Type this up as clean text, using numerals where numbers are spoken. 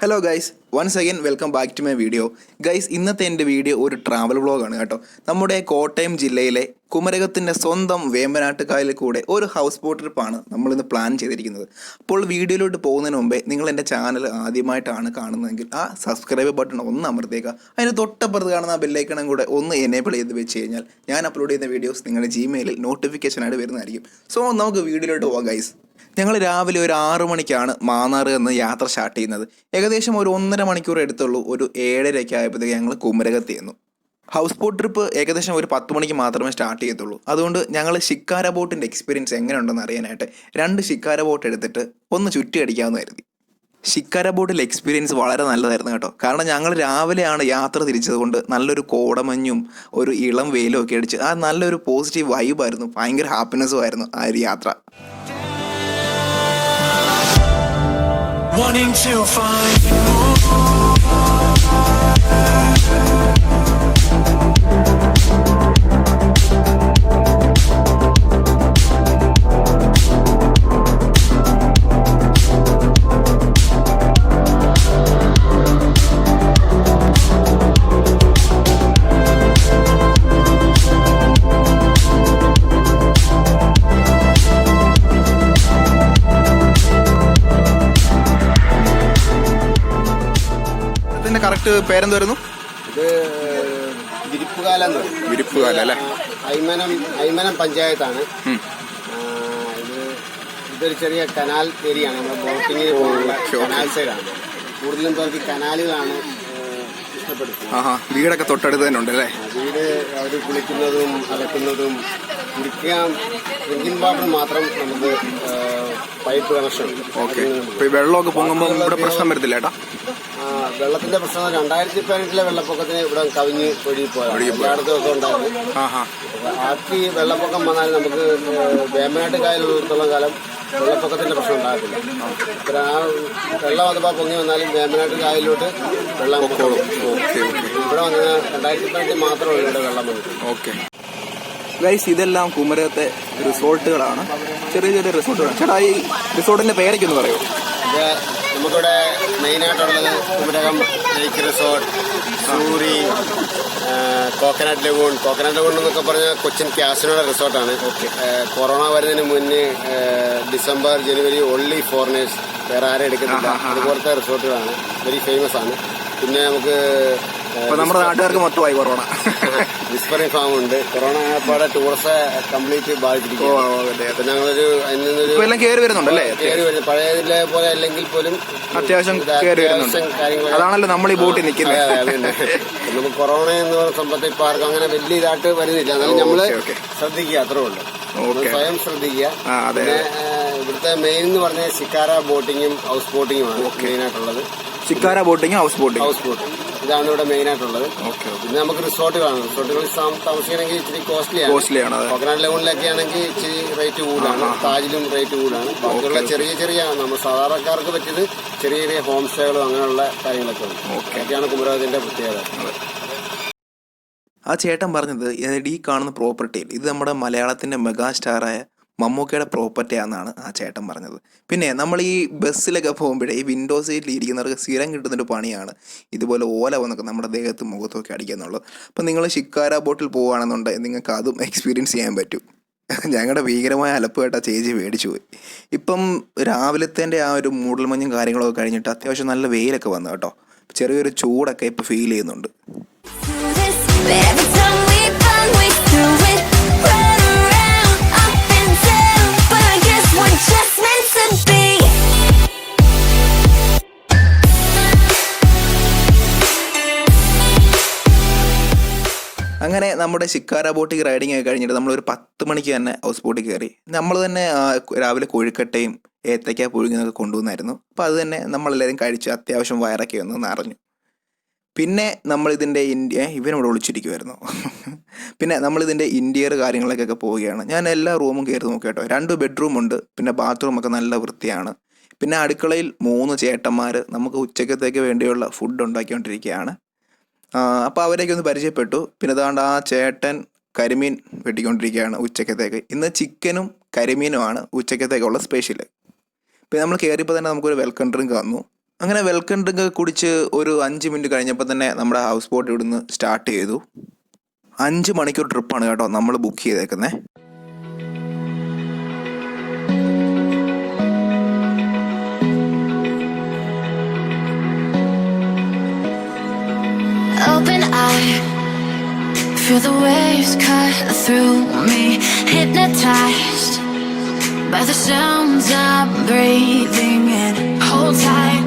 Hello guys, once again welcome back to my video. Guys, ഇന്നത്തെ എൻ്റെ video ഒരു travel വ്ളോഗാണ് കേട്ടോ. നമ്മുടെ കോട്ടയം ജില്ലയിലെ കുമരകത്തിൻ്റെ സ്വന്തം വേമ്പനാട്ട് കായലിൽ കൂടെ ഒരു ഹൗസ് ബോട്ട് ട്രിപ്പാണ് നമ്മളിന്ന് പ്ലാൻ ചെയ്തിരിക്കുന്നത്. അപ്പോൾ വീഡിയോയിലോട്ട് പോകുന്നതിന് മുമ്പേ നിങ്ങൾ എൻ്റെ ചാനൽ ആദ്യമായിട്ടാണ് കാണുന്നതെങ്കിൽ ആ സബ്സ്ക്രൈബ് ബട്ടൺ ഒന്ന് അമർത്തേക്കുക. അതിന് തൊട്ടപ്പുറത്ത് കാണുന്ന ആ ബെല്ലൈക്കണം കൂടെ ഒന്ന് എനേബിൾ ചെയ്ത് വെച്ച് കഴിഞ്ഞാൽ ഞാൻ അപ്ലോഡ് ചെയ്യുന്ന വീഡിയോസ് നിങ്ങളുടെ ജിമെയിലിൽ നോട്ടിഫിക്കേഷനായിട്ട് വരുന്നതായിരിക്കും. സോ നമുക്ക് വീഡിയോയിലോട്ട് പോകാം ഗൈസ്. ഞങ്ങൾ രാവിലെ ഒരു 6 മണിക്കാണ് മാന്നാർ എന്ന് യാത്ര സ്റ്റാർട്ട് ചെയ്യുന്നത്. ഏകദേശം ഒരു 1.5 മണിക്കൂർ എടുത്തുള്ളൂ. ഒരു 7:30 ആയപ്പോഴത്തേക്ക് ഞങ്ങൾ കുമരകത്ത് ചെന്നു. ഹൗസ് ബോട്ട് ട്രിപ്പ് ഏകദേശം ഒരു 10 മണിക്ക് മാത്രമേ സ്റ്റാർട്ട് ചെയ്യത്തുള്ളൂ. അതുകൊണ്ട് ഞങ്ങൾ ഷിക്കാര ബോട്ടിൻ്റെ എക്സ്പീരിയൻസ് എങ്ങനെയുണ്ടെന്ന് അറിയാനായിട്ട് 2 ഷിക്കാര ബോട്ട് എടുത്തിട്ട് ഒന്ന് ചുറ്റി അടിക്കാമെന്ന് കരുതി. ഷിക്കാര ബോട്ടിൽ എക്സ്പീരിയൻസ് വളരെ നല്ലതായിരുന്നു കേട്ടോ. കാരണം ഞങ്ങൾ രാവിലെയാണ് യാത്ര തിരിച്ചതുകൊണ്ട് നല്ലൊരു കോടമഞ്ഞും ഒരു ഇളം വെയിലും ഒക്കെ അടിച്ച് ആ നല്ലൊരു പോസിറ്റീവ് വൈബായിരുന്നു. ഭയങ്കര ഹാപ്പിനെസ്സും ആയിരുന്നു ആ ഒരു യാത്ര. Wanting to find കറക്റ്റ് പേരെന്തായിരുന്നു? ഇത് വിരിപ്പുകാല അല്ലേ? ഐമനം പഞ്ചായത്താണ്. ഇതൊരു ചെറിയ കനാൽ ഏരിയയാണ്. നമ്മുടെ ബോട്ടിങ്ങിന് പോകുന്ന കനാൽ സൈഡാണ്. കൂടുതലും പേർക്ക് കനാലുകളാണ് ഇഷ്ടപ്പെടുന്നത്. വീടൊക്കെ തൊട്ടടുത്ത് തന്നെ ഉണ്ട് അല്ലേ? വീട് അവർ കുളിക്കുന്നതും അലക്കുന്നതും കുടിക്കാൻ ഡ്രിങ്കിങ് വാട്ടർ മാത്രം നമുക്ക് പൈപ്പ് കണക്ഷൻ ഉണ്ട്. ഓക്കെ. വെള്ളമൊക്കെ പൊങ്ങുമ്പോൾ ഇവിടെ പ്രശ്നം വരത്തില്ല ഏട്ടാ? വെള്ളത്തിന്റെ പ്രശ്നം 2018 വെള്ളപ്പൊക്കത്തിന് ഇവിടെ കവിഞ്ഞ് ഒഴുകിപ്പോയാണ്. എല്ലായിടത്തും ഒക്കെ ഉണ്ടായിരുന്നു. ബാക്കി വെള്ളപ്പൊക്കം വന്നാൽ നമുക്ക് വേമ്പനാട്ട് കായലുള്ളിടത്തോളം കാലം വെള്ളപ്പൊക്കത്തിന്റെ പ്രശ്നം ഉണ്ടാകത്തില്ല. ആ വെള്ളം അഥവാ പൊങ്ങി വന്നാലും വേമ്പനാട്ട് കായലിലോട്ട് വെള്ളം പൊക്കോളും. ഇവിടെ വന്ന് 2018 മാത്രമേ ഇവിടെ വെള്ളം വന്നിട്ടുള്ളൂ. ഓക്കെ ഗൈസ്, ഇതെല്ലാം കുമരകത്തെ റിസോർട്ടുകളാണ്. ചെറിയ ചെറിയ റിസോർട്ടുകളാണ്. ചേട്ടാ, ഈ റിസോർട്ടിന്റെ പേരൊക്കെ ഒന്ന് പറയുമോ? നമുക്കിവിടെ മെയിനായിട്ടുള്ളത് Kumarakom lake resort, Zuri, coconut lagoon. Coconut lagoon എന്നൊക്കെ പറഞ്ഞാൽ കൊച്ചിൻ ക്യാസിനോയുടെ റിസോർട്ടാണ്. കൊറോണ വരുന്നതിന് മുന്നേ ഡിസംബർ ജനുവരി ഓൺലി ഫോറിനേഴ്സ്, വേറെ ആരും എടുക്കുന്നില്ല. അതുപോലത്തെ റിസോർട്ടുകളാണ്. വെരി ഫേമസ് ആണ്. പിന്നെ നമുക്ക് നമ്മുടെ നാട്ടുകാർക്ക് മൊത്തമായി കൊറോണ. വിസ്പറിംഗ് ഫാം ഉണ്ട്. കൊറോണ ആയപ്പോടെ ടൂറിസ്റ്റ് കംപ്ലീറ്റ് ബാധിച്ചിരിക്കും. അപ്പൊ ഞങ്ങളൊരു കയറി വരുന്നുണ്ടല്ലേ? കയറി വരുന്നത് പഴയതിലെ പോലെ അല്ലെങ്കിൽ പോലും അത്യാവശ്യം കാര്യങ്ങൾ. അതാണല്ലോ നമ്മൾ ഈ ബോട്ടിൽ നിൽക്കുന്നത്. നമുക്ക് കൊറോണ എന്ന് പറയുന്ന സംബന്ധത്തെ ഇപ്പൊ ആർക്കും അങ്ങനെ വലിയ ഇതായിട്ട് വരുന്നില്ല. എന്നാലും നമ്മള് ശ്രദ്ധിക്കുക, അത്രേ ഉള്ളൂ. സ്വയം ശ്രദ്ധിക്കുക. പിന്നെ ഇവിടുത്തെ മെയിൻ എന്ന് പറഞ്ഞാൽ ഷിക്കാര ബോട്ടിങ്ങും ഹൗസ് ബോട്ടിങ്ങുമാണ് മെയിനായിട്ടുള്ളത്. ഷിക്കാര ബോട്ടിങ്, ഹൗസ് ബോട്ടിങ് ഇതാണ് ഇവിടെ മെയിൻ ആയിട്ടുള്ളത്. പിന്നെ നമുക്ക് റിസോർട്ടുകളാണ്. റിസോർട്ടുകളിൽ താമസിക്കണമെങ്കിൽ ഇച്ചിരി കോസ്റ്റ്ലിയാണ്. കോക്കനട്ട് ലഗൂണിലൊക്കെ ആണെങ്കിൽ ഇച്ചിരി റേറ്റ് കൂടുതലാണ്. താജിലും റേറ്റ് കൂടുതലാണ്. ബാക്കിയുള്ള ചെറിയ ചെറിയ നമ്മൾ സാധാരണക്കാർക്ക് പറ്റിയത് ചെറിയ ചെറിയ ഹോം സ്റ്റേകളും അങ്ങനെയുള്ള കാര്യങ്ങളൊക്കെ ഉണ്ട്. ഒക്കെയാണ് കുമരകത്തിന്റെ പ്രത്യേകത. ആ ചേട്ടൻ പറഞ്ഞത് ഈ കാണുന്ന പ്രോപ്പർട്ടിയിൽ ഇത് നമ്മുടെ മലയാളത്തിന്റെ മെഗാ സ്റ്റാറായ മമ്മൂക്കയുടെ പ്രോപ്പർട്ടി ആണെന്നാണ് ആ ചേട്ടൻ പറഞ്ഞത്. പിന്നെ നമ്മൾ ഈ ബസ്സിലൊക്കെ പോകുമ്പോഴേ ഈ വിൻഡോ സീറ്റിൽ ഇരിക്കുന്നവർക്ക് സ്ഥിരം കിട്ടുന്നൊരു പണിയാണ് ഇതുപോലെ ഓല വന്നൊക്കെ നമ്മുടെ ദേഹത്ത് മുഖത്തൊക്കെ അടിക്കാന്നുള്ളത്. അപ്പം നിങ്ങൾ ഷിക്കാര ബോട്ടിൽ പോവുകയാണെന്നുണ്ടെങ്കിൽ നിങ്ങൾക്ക് അതും എക്സ്പീരിയൻസ് ചെയ്യാൻ പറ്റും. ഞങ്ങളുടെ ഭീകരമായ അലപ്പുകേട്ട ചേച്ചി മേടിച്ചു പോയി. ഇപ്പം രാവിലത്തെ ആ ഒരു മൂടൽമഞ്ഞും കാര്യങ്ങളൊക്കെ കഴിഞ്ഞിട്ട് അത്യാവശ്യം നല്ല വെയിലൊക്കെ വന്നു കേട്ടോ. ചെറിയൊരു ചൂടൊക്കെ ഇപ്പോൾ ഫീൽ ചെയ്യുന്നുണ്ട്. അങ്ങനെ നമ്മുടെ ഷിക്കാര ബോട്ടിൽ റൈഡിങ് ഒക്കെ കഴിഞ്ഞിട്ട് നമ്മളൊരു 10 മണിക്ക് തന്നെ ഹൗസ് ബോട്ടിൽ കയറി. നമ്മൾ തന്നെ രാവിലെ കൊഴുക്കട്ടയും ഏത്തയ്ക്ക പുഴുങ്ങിയൊക്കെ കൊണ്ടുവന്നായിരുന്നു. അപ്പോൾ അത് തന്നെ നമ്മളെല്ലാവരും കഴിച്ച് അത്യാവശ്യം വയറൊക്കെ ഒന്ന് നിറഞ്ഞു. പിന്നെ നമ്മളിതിൻ്റെ ഇവനോട് ഒളിച്ചിരിക്കുമായിരുന്നു. പിന്നെ നമ്മളിതിൻ്റെ ഇൻറ്റീരിയർ കാര്യങ്ങളൊക്കെ പോവുകയാണ്. ഞാൻ എല്ലാ റൂമും കയറി നോക്കി കേട്ടോ. 2 ബെഡ്റൂമുണ്ട്. പിന്നെ ബാത്റൂമൊക്കെ നല്ല വൃത്തിയാണ്. പിന്നെ അടുക്കളയിൽ 3 ചേട്ടന്മാർ നമുക്ക് ഉച്ചക്കത്തേക്ക് വേണ്ടിയുള്ള ഫുഡ് ഉണ്ടാക്കിക്കൊണ്ടിരിക്കുകയാണ്. അപ്പോൾ അവരെയൊക്കെ ഒന്ന് പരിചയപ്പെട്ടു. പിന്നെ അതാണ്ട് ആ ചേട്ടൻ കരിമീൻ വെട്ടിക്കൊണ്ടിരിക്കുകയാണ് ഉച്ചക്കത്തേക്ക്. ഇന്ന് ചിക്കനും കരിമീനുമാണ് ഉച്ചക്കത്തേക്കുള്ള സ്പെഷ്യൽ. പിന്നെ നമ്മൾ കയറിയപ്പോൾ തന്നെ നമുക്കൊരു വെൽക്കം ഡ്രിങ്ക് വന്നു. അങ്ങനെ വെൽക്കം ഡ്രിങ്ക് കുടിച്ച് ഒരു 5 മിനിറ്റ് കഴിഞ്ഞപ്പോൾ തന്നെ നമ്മുടെ ഹൗസ് ബോട്ട് ഇവിടുന്ന് സ്റ്റാർട്ട് ചെയ്തു. 5 മണിക്കൂർ ട്രിപ്പാണ് കേട്ടോ നമ്മൾ ബുക്ക് ചെയ്തേക്കുന്നത്. Open eye, feel the waves cut through me, hypnotized by the sounds I'm breathing in. Hold tight,